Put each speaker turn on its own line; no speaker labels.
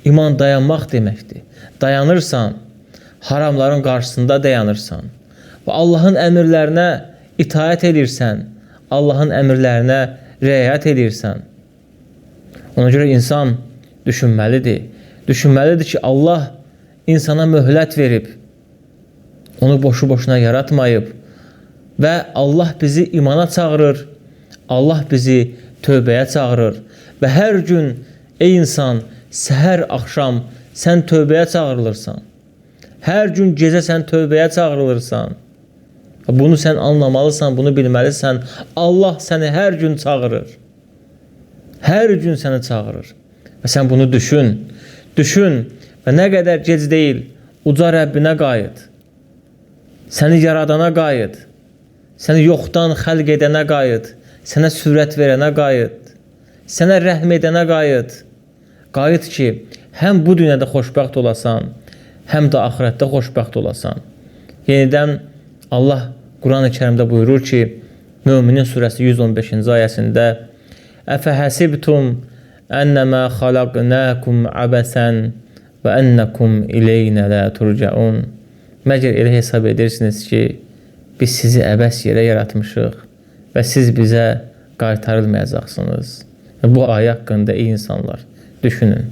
İman dayanmaq deməkdir. Dayanırsan, haramların qarşısında dayanırsan və Allahın əmrlərinə itaət edirsən, Allahın əmrlərinə riayət edirsən. Ona görə insan düşünməlidir. Düşünməlidir ki, Allah insana möhlət verib, onu boşu-boşuna yaratmayıb və Allah bizi imana çağırır, Allah bizi tövbəyə çağırır və hər gün, ey insan, səhər, axşam sən tövbəyə çağırılırsan. Hər gün gecə sən tövbəyə çağırılırsan. Bunu sən anlamalısan, bunu bilməlisən. Allah səni hər gün çağırır. Hər gün səni çağırır. Və sən bunu düşün. Düşün və nə qədər gec deyil, uca Rəbbinə qayıt. Səni yaradana qayıt. Səni yoxdan xəlq edənə qayıt. Sənə sürət verənə qayıt. Sənə rəhm edənə qayıt. Qayıt ki, həm bu dünyada xoşbəxt olasan, həm də axirətdə xoşbəxt olasan. Yenidən Allah Quran-ı Kərimdə buyurur ki, Möminin surəsi 115-ci ayəsində Əfəhəsibtum ənəmə xalaqnəkum əbəsən və ənəkum ileynə lə turcaun. Məgər elə hesab edirsiniz ki, biz sizi əbəs yerə yaratmışıq və siz bizə qaytarılmayacaqsınız. Bu ayə haqqında ey insanlar, düşünün.